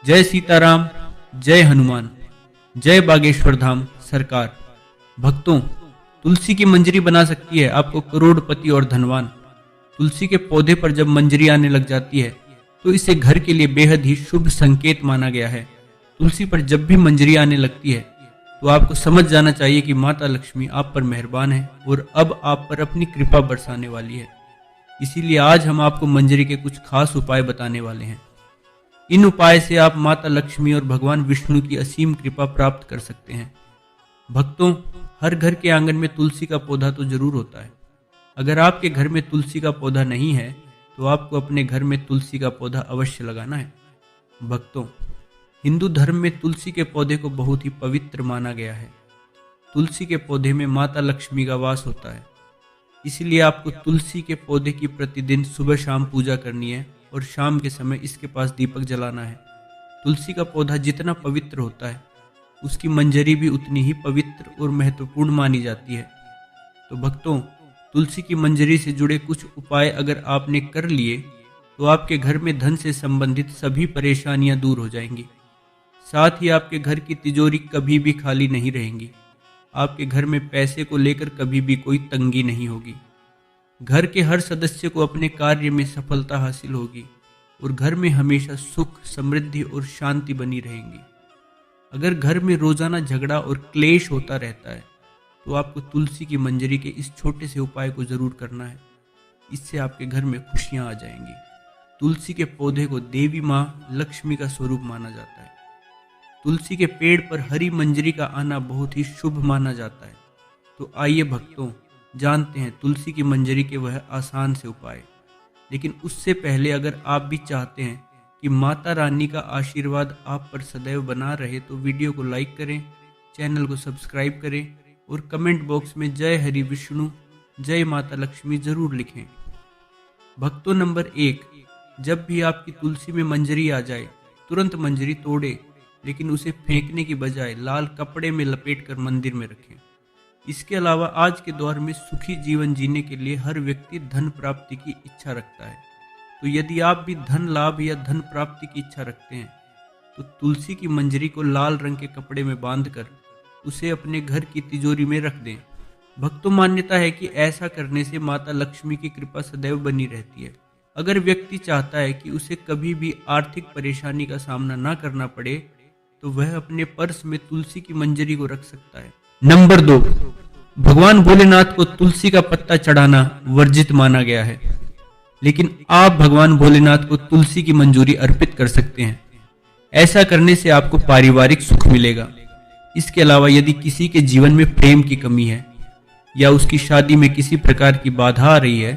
जय सीताराम, जय हनुमान, जय बागेश्वर धाम सरकार। भक्तों, तुलसी की मंजरी बना सकती है आपको करोड़पति और धनवान। तुलसी के पौधे पर जब मंजरी आने लग जाती है तो इसे घर के लिए बेहद ही शुभ संकेत माना गया है। तुलसी पर जब भी मंजरी आने लगती है तो आपको समझ जाना चाहिए कि माता लक्ष्मी आप पर मेहरबान है और अब आप पर अपनी कृपा बरसाने वाली है। इसीलिए आज हम आपको मंजरी के कुछ खास उपाय बताने वाले हैं। इन उपाय से आप माता लक्ष्मी और भगवान विष्णु की असीम कृपा प्राप्त कर सकते हैं। भक्तों, हर घर के आंगन में तुलसी का पौधा तो जरूर होता है। अगर आपके घर में तुलसी का पौधा नहीं है तो आपको अपने घर में तुलसी का पौधा अवश्य लगाना है। भक्तों, हिंदू धर्म में तुलसी के पौधे को बहुत ही पवित्र माना गया है। तुलसी के पौधे में माता लक्ष्मी का वास होता है। इसलिए आपको तुलसी के पौधे की प्रतिदिन सुबह शाम पूजा करनी है और शाम के समय इसके पास दीपक जलाना है। तुलसी का पौधा जितना पवित्र होता है उसकी मंजरी भी उतनी ही पवित्र और महत्वपूर्ण मानी जाती है। तो भक्तों, तुलसी की मंजरी से जुड़े कुछ उपाय अगर आपने कर लिए तो आपके घर में धन से संबंधित सभी परेशानियां दूर हो जाएंगी। साथ ही आपके घर की तिजोरी कभी भी खाली नहीं रहेंगी। आपके घर में पैसे को लेकर कभी भी कोई तंगी नहीं होगी। घर के हर सदस्य को अपने कार्य में सफलता हासिल होगी और घर में हमेशा सुख, समृद्धि और शांति बनी रहेंगी। अगर घर में रोजाना झगड़ा और क्लेश होता रहता है तो आपको तुलसी की मंजरी के इस छोटे से उपाय को जरूर करना है। इससे आपके घर में खुशियां आ जाएंगी। तुलसी के पौधे को देवी माँ लक्ष्मी का स्वरूप माना जाता है। तुलसी के पेड़ पर हरी मंजरी का आना बहुत ही शुभ माना जाता है। तो आइए भक्तों, जानते हैं तुलसी की मंजरी के वह आसान से उपाय। लेकिन उससे पहले अगर आप भी चाहते हैं कि माता रानी का आशीर्वाद आप पर सदैव बना रहे तो वीडियो को लाइक करें, चैनल को सब्सक्राइब करें और कमेंट बॉक्स में जय हरि विष्णु, जय माता लक्ष्मी जरूर लिखें। भक्तों, नंबर 1, जब भी आपकी तुलसी में मंजरी आ जाए तुरंत मंजरी तोड़े, लेकिन उसे फेंकने की बजाय लाल कपड़े में लपेटकर मंदिर में रखें। इसके अलावा आज के दौर में सुखी जीवन जीने के लिए हर व्यक्ति धन प्राप्ति की इच्छा रखता है। तो यदि आप भी धन लाभ या धन प्राप्ति की इच्छा रखते हैं तो तुलसी की मंजरी को लाल रंग के कपड़े में बांधकर उसे अपने घर की तिजोरी में रख दें। भक्तों, मान्यता है कि ऐसा करने से माता लक्ष्मी की कृपा सदैव बनी रहती है। अगर व्यक्ति चाहता है कि उसे कभी भी आर्थिक परेशानी का सामना ना करना पड़े तो वह अपने पर्स में तुलसी की मंजरी को रख सकता है। नंबर 2, भगवान भोलेनाथ को तुलसी का पत्ता चढ़ाना वर्जित माना गया है, लेकिन आप भगवान भोलेनाथ को तुलसी की मंजूरी अर्पित कर सकते हैं। ऐसा करने से आपको पारिवारिक सुख मिलेगा। इसके अलावा यदि किसी के जीवन में प्रेम की कमी है या उसकी शादी में किसी प्रकार की बाधा आ रही है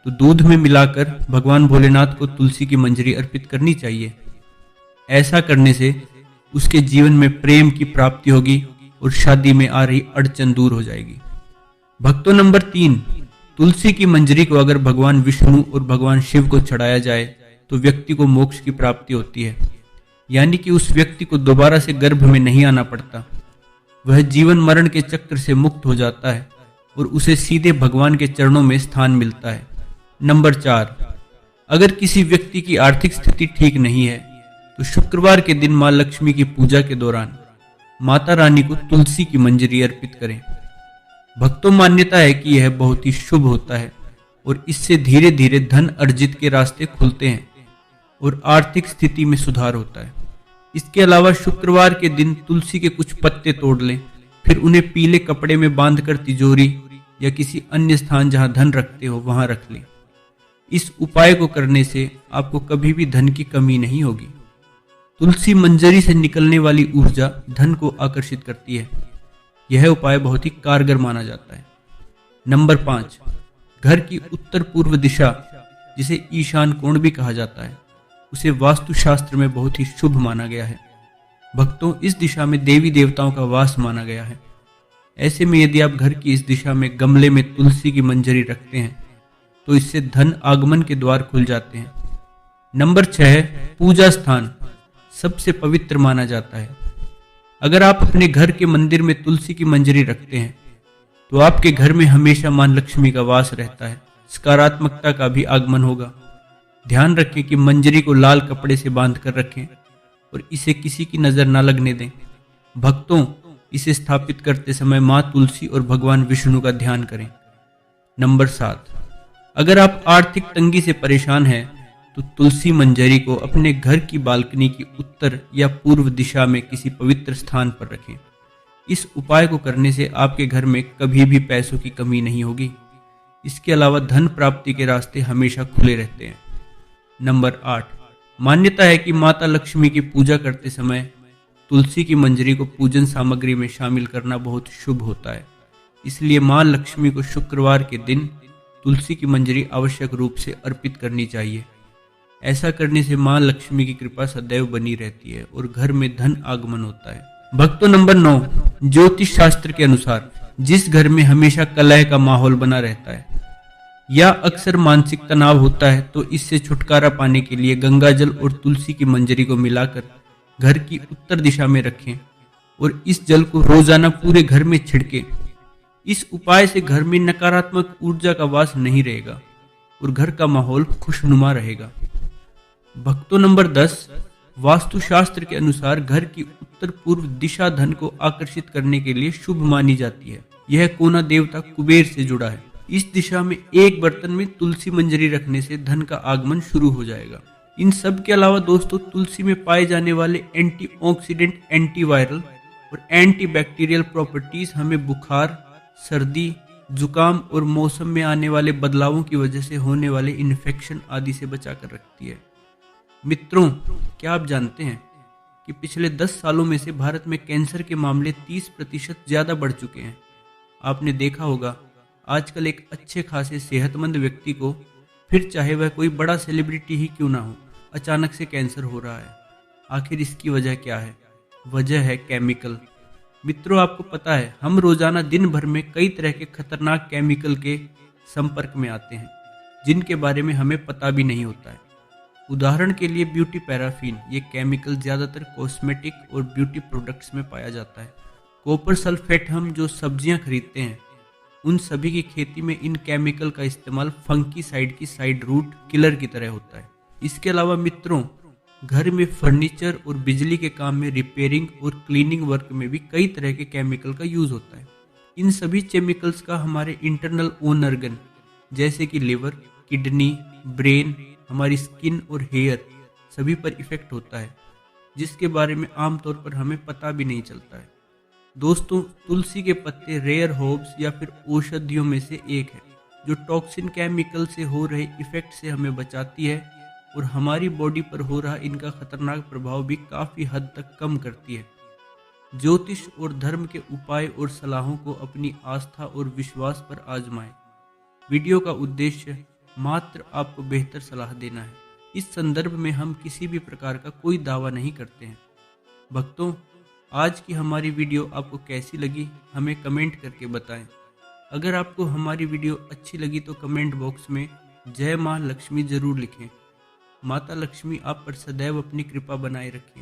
तो दूध में मिलाकर भगवान भोलेनाथ को तुलसी की मंजरी अर्पित करनी चाहिए। ऐसा करने से उसके जीवन में प्रेम की प्राप्ति होगी और शादी में आ रही अड़चन दूर हो जाएगी। भक्तों, नंबर 3, तुलसी की मंजरी को अगर भगवान विष्णु और भगवान शिव को चढ़ाया जाए तो व्यक्ति को मोक्ष की प्राप्ति होती है। यानी कि उस व्यक्ति को दोबारा से गर्भ में नहीं आना पड़ता। वह जीवन मरण के चक्र से मुक्त हो जाता है और उसे सीधे भगवान के चरणों में स्थान मिलता है। नंबर 4, अगर किसी व्यक्ति की आर्थिक स्थिति ठीक नहीं है तो शुक्रवार के दिन मां लक्ष्मी की पूजा के दौरान माता रानी को तुलसी की मंजरी अर्पित करें। भक्तों, मान्यता है कि यह बहुत ही शुभ होता है और इससे धीरे धीरे धन अर्जित के रास्ते खुलते हैं और आर्थिक स्थिति में सुधार होता है। इसके अलावा शुक्रवार के दिन तुलसी के कुछ पत्ते तोड़ लें, फिर उन्हें पीले कपड़े में बांधकर तिजोरी या किसी अन्य स्थान जहां धन रखते हो वहां रख लें। इस उपाय को करने से आपको कभी भी धन की कमी नहीं होगी। तुलसी मंजरी से निकलने वाली ऊर्जा धन को आकर्षित करती है। यह उपाय बहुत ही कारगर माना जाता है। नंबर 5, घर की उत्तर पूर्व दिशा, जिसे ईशान कोण भी कहा जाता है, उसे वास्तुशास्त्र में बहुत ही शुभ माना गया है। भक्तों, इस दिशा में देवी देवताओं का वास माना गया है। ऐसे में यदि आप घर की इस दिशा में गमले में तुलसी की मंजरी रखते हैं तो इससे धन आगमन के द्वार खुल जाते हैं। नंबर 6, पूजा स्थान सबसे पवित्र माना जाता है। अगर आप अपने घर के मंदिर में तुलसी की मंजरी रखते हैं तो आपके घर में हमेशा मां लक्ष्मी का वास रहता है, सकारात्मकता का भी आगमन होगा। ध्यान रखें कि मंजरी को लाल कपड़े से बांध कर रखें और इसे किसी की नज़र न लगने दें। भक्तों, इसे स्थापित करते समय माँ तुलसी और भगवान विष्णु का ध्यान करें। नंबर 7, अगर आप आर्थिक तंगी से परेशान हैं तो तुलसी मंजरी को अपने घर की बालकनी की उत्तर या पूर्व दिशा में किसी पवित्र स्थान पर रखें। इस उपाय को करने से आपके घर में कभी भी पैसों की कमी नहीं होगी। इसके अलावा धन प्राप्ति के रास्ते हमेशा खुले रहते हैं। नंबर 8, मान्यता है कि माता लक्ष्मी की पूजा करते समय तुलसी की मंजरी को पूजन सामग्री में शामिल करना बहुत शुभ होता है। इसलिए माँ लक्ष्मी को शुक्रवार के दिन तुलसी की मंजरी आवश्यक रूप से अर्पित करनी चाहिए। ऐसा करने से माँ लक्ष्मी की कृपा सदैव बनी रहती है और घर में धन आगमन होता है। भक्तों, नंबर 9, ज्योतिष शास्त्र के अनुसार जिस घर में हमेशा कलह का माहौल बना रहता है या अक्सर मानसिक तनाव होता है तो इससे छुटकारा पाने के लिए गंगा जल और तुलसी की मंजरी को मिलाकर घर की उत्तर दिशा में रखें और इस जल को रोजाना पूरे घर में छिड़कें। इस उपाय से घर में नकारात्मक ऊर्जा का वास नहीं रहेगा और घर का माहौल खुशनुमा रहेगा। भक्तों, नंबर 10, वास्तुशास्त्र के अनुसार घर की उत्तर पूर्व दिशा धन को आकर्षित करने के लिए शुभ मानी जाती है। यह कोना देवता कुबेर से जुड़ा है। इस दिशा में एक बर्तन में तुलसी मंजरी रखने से धन का आगमन शुरू हो जाएगा। इन सब के अलावा दोस्तों, तुलसी में पाए जाने वाले एंटीऑक्सीडेंट, एंटीवायरल और एंटीबैक्टीरियल प्रॉपर्टीज हमें बुखार, सर्दी, जुकाम और मौसम में आने वाले बदलावों की वजह से होने वाले इन्फेक्शन आदि से बचाकर रखती है। मित्रों, क्या आप जानते हैं कि पिछले 10 सालों में से भारत में कैंसर के मामले 30% ज़्यादा बढ़ चुके हैं। आपने देखा होगा आजकल एक अच्छे खासे सेहतमंद व्यक्ति को, फिर चाहे वह कोई बड़ा सेलिब्रिटी ही क्यों ना हो, अचानक से कैंसर हो रहा है। आखिर इसकी वजह क्या है? वजह है केमिकल। मित्रों, आपको पता है हम रोजाना दिन भर में कई तरह के खतरनाक केमिकल के संपर्क में आते हैं जिनके बारे में हमें पता भी नहीं होता है। उदाहरण के लिए ब्यूटी पैराफिन, ये केमिकल ज़्यादातर कॉस्मेटिक और ब्यूटी प्रोडक्ट्स में पाया जाता है। कॉपर सल्फेट, हम जो सब्जियां खरीदते हैं उन सभी की खेती में इन केमिकल का इस्तेमाल फंकी साइड की साइड रूट किलर की तरह होता है। इसके अलावा मित्रों, घर में फर्नीचर और बिजली के काम में रिपेयरिंग और क्लीनिंग वर्क में भी कई तरह के केमिकल का यूज होता है। इन सभी केमिकल्स का हमारे इंटरनल ऑर्गन जैसे कि लिवर, किडनी, ब्रेन, हमारी स्किन और हेयर सभी पर इफेक्ट होता है, जिसके बारे में आमतौर पर हमें पता भी नहीं चलता है। दोस्तों, तुलसी के पत्ते रेयर हर्ब्स या फिर औषधियों में से एक है जो टॉक्सिन केमिकल से हो रहे इफेक्ट से हमें बचाती है और हमारी बॉडी पर हो रहा इनका खतरनाक प्रभाव भी काफ़ी हद तक कम करती है। ज्योतिष और धर्म के उपाय और सलाहों को अपनी आस्था और विश्वास पर आजमाएं। वीडियो का उद्देश्य मात्र आपको बेहतर सलाह देना है। इस संदर्भ में हम किसी भी प्रकार का कोई दावा नहीं करते हैं। भक्तों, आज की हमारी वीडियो आपको कैसी लगी हमें कमेंट करके बताएं। अगर आपको हमारी वीडियो अच्छी लगी तो कमेंट बॉक्स में जय माँ लक्ष्मी जरूर लिखें। माता लक्ष्मी आप पर सदैव अपनी कृपा बनाए रखें।